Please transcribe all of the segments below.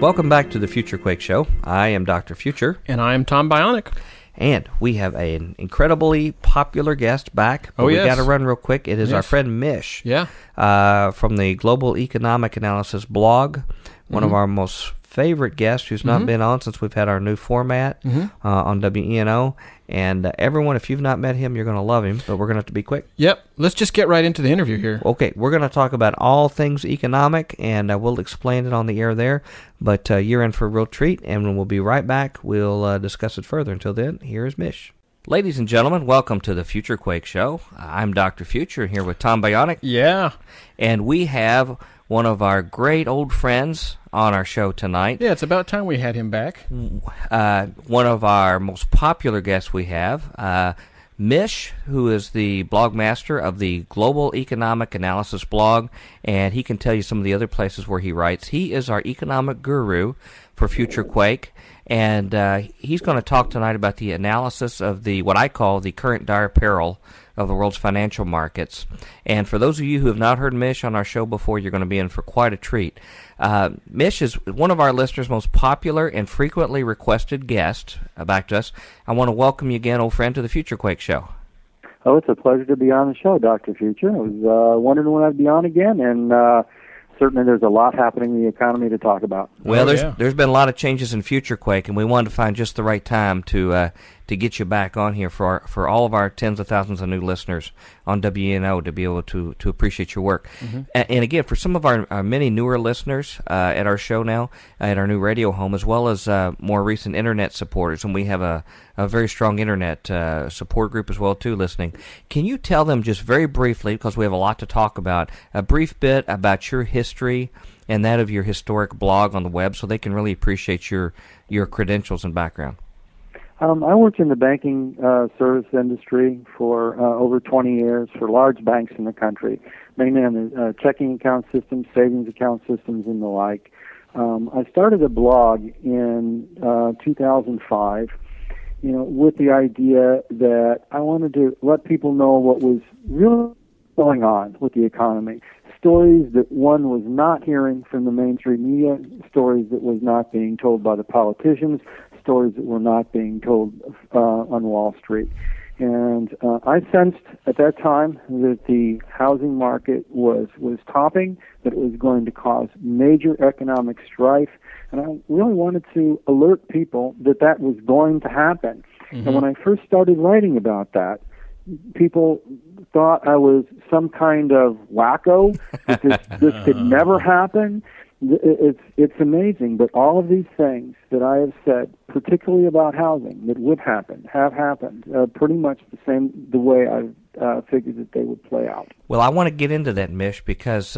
Welcome back to the Future Quake Show. I am Dr. Future. And I am Tom Bionic. And we have an incredibly popular guest back. But we got to run real quick. It is our friend Mish. Yeah. From the Global Economic Analysis blog. One of our most favorite guests who's not been on since we've had our new format on WENO. And everyone, if you've not met him, you're going to love him, but we're going to have to be quick. Yep. Let's just get right into the interview here. Okay, we're going to talk about all things economic, and we'll explain it on the air there, but you're in for a real treat, and we'll be right back. We'll discuss it further. Until then, here is Mish. Ladies and gentlemen, welcome to the Future Quake Show. I'm Dr. Future, here with Tom Bionic. Yeah. And we have one of our great old friends on our show tonight. Yeah, it's about time we had him back. One of our most popular guests we have, Mish, who is the blog master of the Global Economic Analysis blog, and he can tell you some of the other places where he writes. He is our economic guru for Future Quake, and he's going to talk tonight about the analysis of the what I call the current dire peril of the world's financial markets. And for those of you who have not heard Mish on our show before, you're going to be in for quite a treat. Mish is one of our listeners' most popular and frequently requested guests back to us. I want to welcome you again, old friend, to the Future Quake Show. Oh, it's a pleasure to be on the show, Dr. Future. I was wondering when I'd be on again, and certainly there's a lot happening in the economy to talk about. Well, there's been a lot of changes in Future Quake, and we wanted to find just the right time to get you back on here for all of our tens of thousands of new listeners on WENO to be able to appreciate your work. And again, for some of our many newer listeners at our show now, at our new radio home, as well as more recent internet supporters, and we have a very strong internet support group as well, too, listening. Can you tell them just very briefly, because we have a lot to talk about, a brief bit about your history and that of your historic blog on the web so they can really appreciate your credentials and background? I worked in the banking service industry for over 20 years for large banks in the country, mainly on the checking account systems, savings account systems, and the like. I started a blog in 2005, with the idea that I wanted to let people know what was really going on with the economy. Stories that one was not hearing from the mainstream media, stories that was not being told by the politicians, stories that were not being told on Wall Street. And I sensed at that time that the housing market was topping, that it was going to cause major economic strife, and I really wanted to alert people that that was going to happen. And when I first started writing about that, people thought I was some kind of wacko, that this could never happen. It's amazing, but all of these things that I have said, particularly about housing, that would happen, have happened, pretty much the way I figured that they would play out. Well, I want to get into that, Mish, because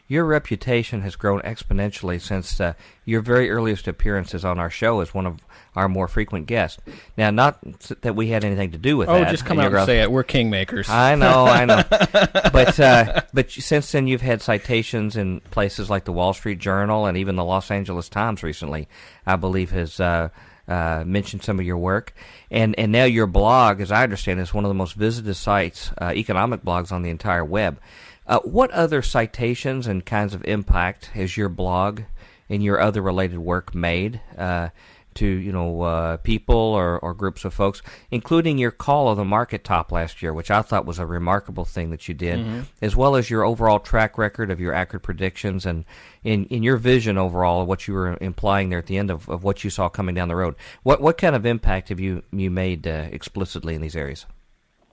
your reputation has grown exponentially since your very earliest appearances on our show as one of our more frequent guests. Now, not that we had anything to do with that. Oh, just come out and say it. We're kingmakers. I know. But since then, you've had citations in places like the Wall Street Journal and even the Los Angeles Times recently, I believe, has mentioned some of your work. And now your blog, as I understand, is one of the most visited sites, economic blogs on the entire web. What other citations and kinds of impact has your blog and your other related work made to people or groups of folks, including your call of the market top last year, which I thought was a remarkable thing that you did, as well as your overall track record of your accurate predictions and in your vision overall of what you were implying there at the end of what you saw coming down the road. What kind of impact have you made explicitly in these areas?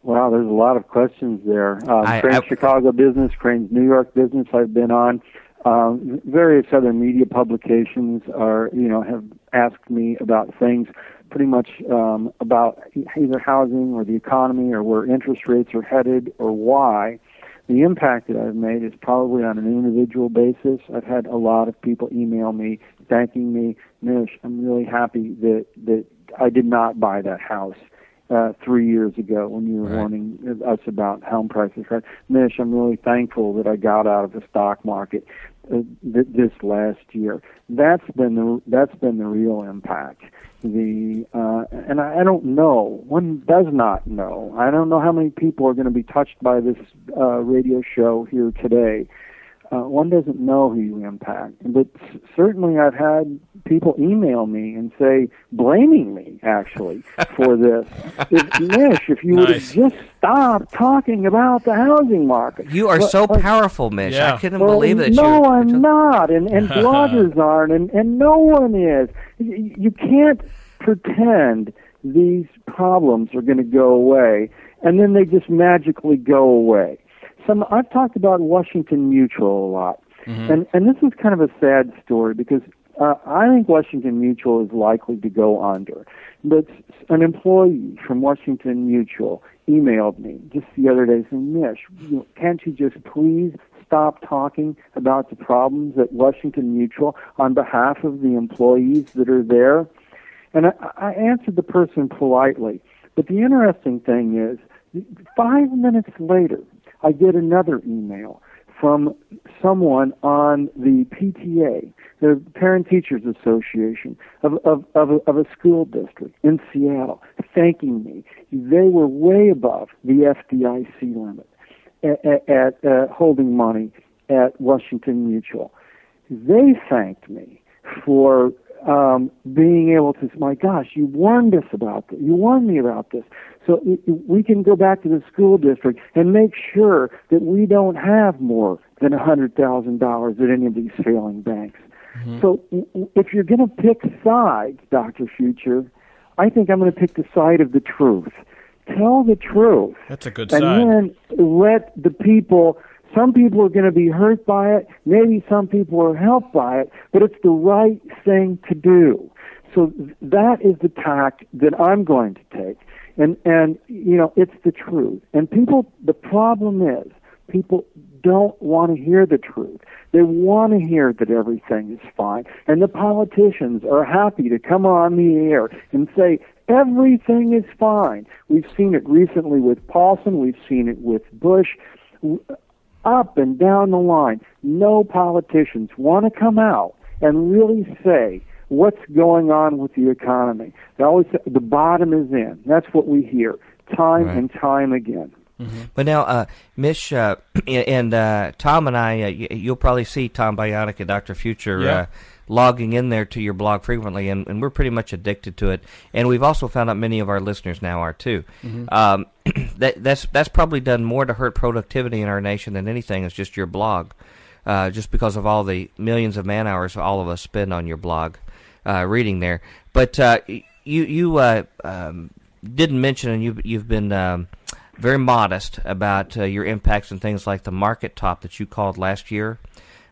Wow, there's a lot of questions there. Crane's Chicago business, Crane's New York business I've been on. Various other media publications have asked me about things pretty much about either housing or the economy or where interest rates are headed or why. The impact that I've made is probably on an individual basis. I've had a lot of people email me thanking me, Mish, I'm really happy that I did not buy that house 3 years ago when you were warning us about home prices. Right, Mish, I'm really thankful that I got out of the stock market this last year. That's been the real impact. And I don't know. One does not know. I don't know how many people are going to be touched by this radio show here today. One doesn't know who you impact, but certainly I've had people email me and say, blaming me, actually, for this. Mish, if you would have just stopped talking about the housing market. You are so powerful, Mish. Yeah. I couldn't believe that No, I'm not, and bloggers aren't, and no one is. You can't pretend these problems are going to go away, and then they just magically go away. I've talked about Washington Mutual a lot, and this is kind of a sad story because I think Washington Mutual is likely to go under. But an employee from Washington Mutual emailed me just the other day saying, Mish, can't you just please stop talking about the problems at Washington Mutual on behalf of the employees that are there? And I answered the person politely. But the interesting thing is, 5 minutes later, I get another email from someone on the PTA, the Parent Teachers Association of a school district in Seattle, thanking me. They were way above the FDIC limit at holding money at Washington Mutual. They thanked me for being able to, my gosh, you warned us about this. You warned me about this. So we can go back to the school district and make sure that we don't have more than $100,000 at any of these failing banks. So if you're going to pick sides, Dr. Future, I think I'm going to pick the side of the truth. Tell the truth. That's a good side. And then let the people... Some people are going to be hurt by it. Maybe some people are helped by it, but it's the right thing to do. So that is the tack that I'm going to take. And it's the truth. And the problem is, people don't want to hear the truth. They want to hear that everything is fine. And the politicians are happy to come on the air and say, everything is fine. We've seen it recently with Paulson. We've seen it with Bush. Up and down the line, no politicians want to come out and really say what's going on with the economy. They always say the bottom is in. That's what we hear time and time again. But now, Mish and Tom and I, you'll probably see Tom Bionic and Dr. Future logging in there to your blog frequently, and we're pretty much addicted to it. And we've also found out many of our listeners now are too. That's probably done more to hurt productivity in our nation than anything. It's just your blog, just because of all the millions of man hours all of us spend on your blog, reading there. But you didn't mention, and you've been very modest about your impacts and things like the market top that you called last year,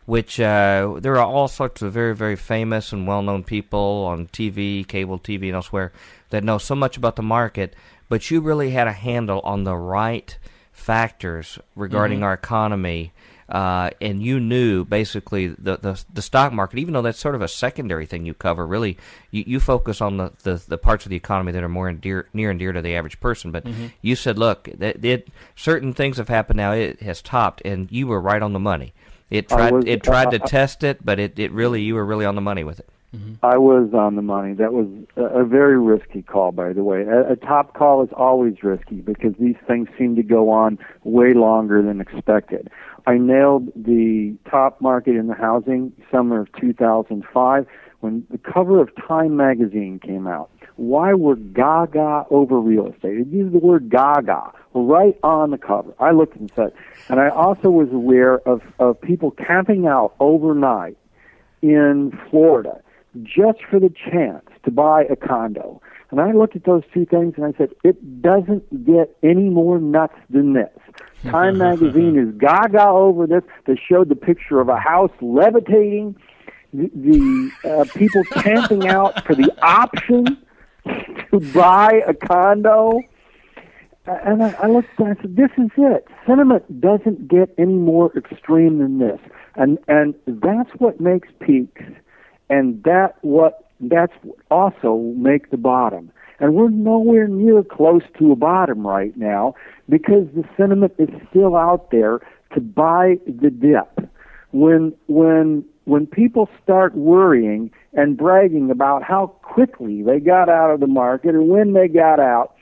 which there are all sorts of very, very famous and well-known people on TV, cable TV, and elsewhere that know so much about the market, but you really had a handle on the right factors regarding our economy, and you knew basically the stock market, even though that's sort of a secondary thing you cover. Really, you focus on the parts of the economy that are more near and dear to the average person. But you said, look, certain things have happened now. It has topped, and you were right on the money. It tried to test it, but you were really on the money with it. I was on the money. That was a very risky call, by the way. A top call is always risky because these things seem to go on way longer than expected. I nailed the top market in the housing summer of 2005 when the cover of Time magazine came out. Why we're gaga over real estate. It used the word gaga right on the cover. I looked and said, and I also was aware of people camping out overnight in Florida just for the chance to buy a condo. And I looked at those two things and I said, it doesn't get any more nuts than this. Time magazine is gaga over this. They showed the picture of a house levitating, the people camping out for the option to buy a condo. And I looked and I said, this is it. Sentiment doesn't get any more extreme than this. And that's what makes peaks, and that's what also make the bottom. And we're nowhere near close to a bottom right now because the sentiment is still out there to buy the dip. When people start worrying and bragging about how quickly they got out of the market or when they got out,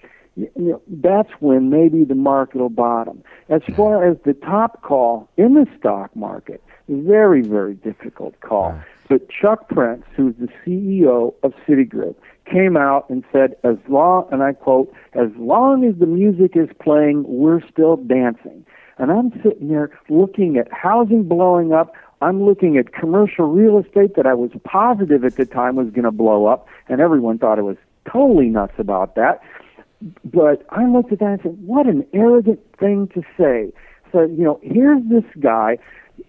that's when maybe the market will bottom. As far as the top call in the stock market, very, very difficult call. But Chuck Prince, who's the CEO of Citigroup, came out and said, and I quote, "As long as the music is playing, we're still dancing." And I'm sitting there looking at housing blowing up. I'm looking at commercial real estate that I was positive at the time was going to blow up, and everyone thought it was totally nuts about that. But I looked at that and said, what an arrogant thing to say. So, here's this guy,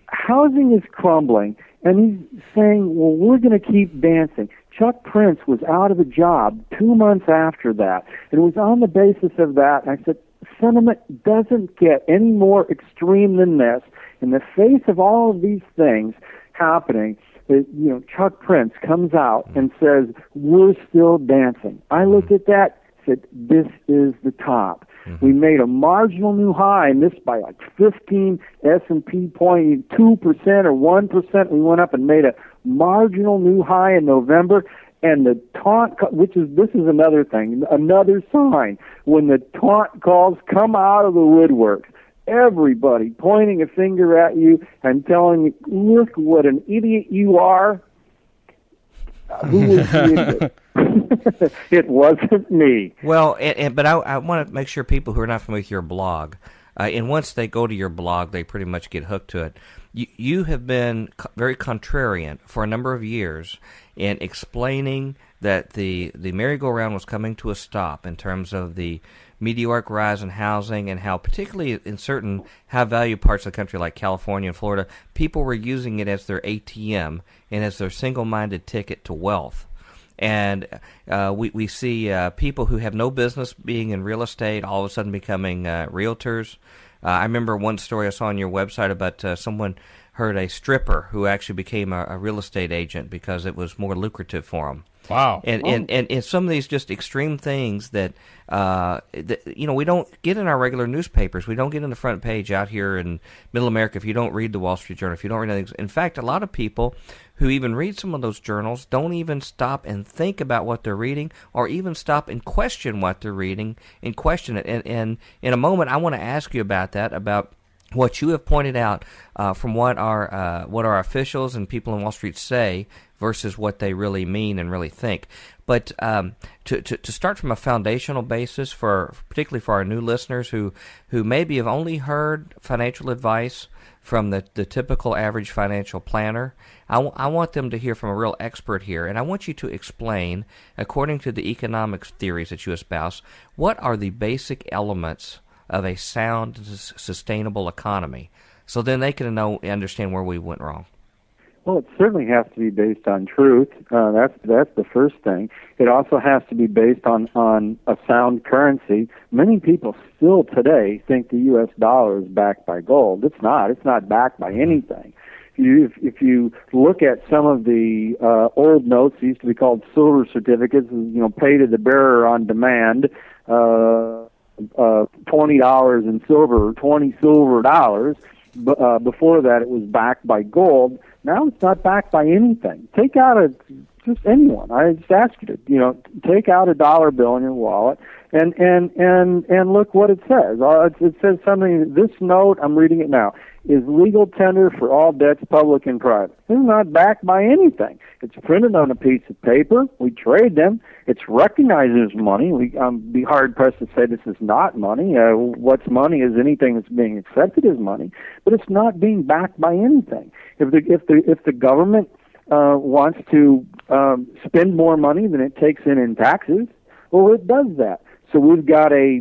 housing is crumbling, and he's saying, well, we're going to keep dancing. Chuck Prince was out of a job 2 months after that, and it was on the basis of that. And I said, sentiment doesn't get any more extreme than this. In the face of all of these things happening, Chuck Prince comes out and says, we're still dancing. I looked at that, said, this is the top. Mm-hmm. We made a marginal new high, and this by like 15 S&P point, 2% or 1%. We went up and made a marginal new high in November. And the taunt, this is another thing, another sign. When the taunt calls come out of the woodwork, everybody pointing a finger at you and telling you, look what an idiot you are. Who was the idiot? It wasn't me. Well, but I want to make sure people who are not familiar with your blog, and once they go to your blog, they pretty much get hooked to it. You have been very contrarian for a number of years in explaining that the merry-go-round was coming to a stop in terms of the meteoric rise in housing, and how particularly in certain high-value parts of the country like California and Florida, people were using it as their ATM and as their single-minded ticket to wealth. And we see people who have no business being in real estate all of a sudden becoming realtors. I remember one story I saw on your website about someone heard a stripper who actually became a real estate agent because it was more lucrative for them. Wow. And some of these just extreme things that we don't get in our regular newspapers. We don't get in the front page out here in Middle America if you don't read the Wall Street Journal, if you don't read anything. In fact, a lot of people who even read some of those journals don't even stop and think about what they're reading, or even stop and question what they're reading and question it. And in a moment, I want to ask you about that, about what you have pointed out from what our officials and people in Wall Street say versus what they really mean and really think. But to start from a foundational basis, particularly for our new listeners who maybe have only heard financial advice from the typical average financial planner, I want them to hear from a real expert here, and I want you to explain, according to the economics theories that you espouse, what are the basic elements of a sound, sustainable economy, so then they can understand where we went wrong. Well, it certainly has to be based on truth. That's the first thing. It also has to be based on a sound currency. Many people still today think the U.S. dollar is backed by gold. It's not. It's not backed by anything. If you look at some of the old notes, they used to be called silver certificates, pay to the bearer on demand. $20 in silver, or 20 silver dollars. Before that, it was backed by gold. Now it's not backed by anything. Take out just anyone. I just ask you to, take out a dollar bill in your wallet and look what it says. It says something. This note, I'm reading it now, is legal tender for all debts, public and private. It's not backed by anything. It's printed on a piece of paper. We trade them. It's recognized as money. I'm be hard pressed to say this is not money. What's money is anything that's being accepted as money, but it's not being backed by anything. If the government wants to spend more money than it takes in taxes, well, it does that. So we've got a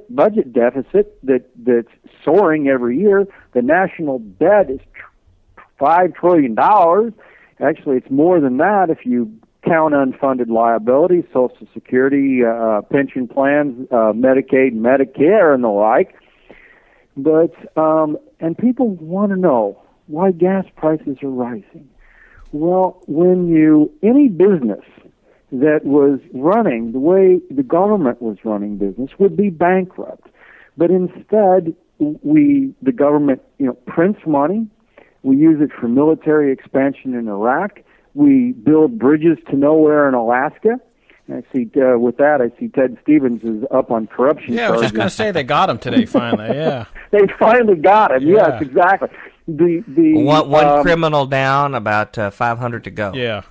budget deficit that's soaring every year. The national debt is $5 trillion. Actually, it's more than that if you count unfunded liabilities, Social Security, pension plans, Medicaid, Medicare, and the like. But and people want to know why gas prices are rising. Well, any business that was running the way the government was running business would be bankrupt. But instead, the government, prints money. We use it for military expansion in Iraq. We build bridges to nowhere in Alaska. I see. With that, I see Ted Stevens is up on corruption. Yeah, I was just going to say they got him today. Finally, yeah. They finally got him. Yeah. Yes, exactly. The one criminal down, about 500 to go. Yeah.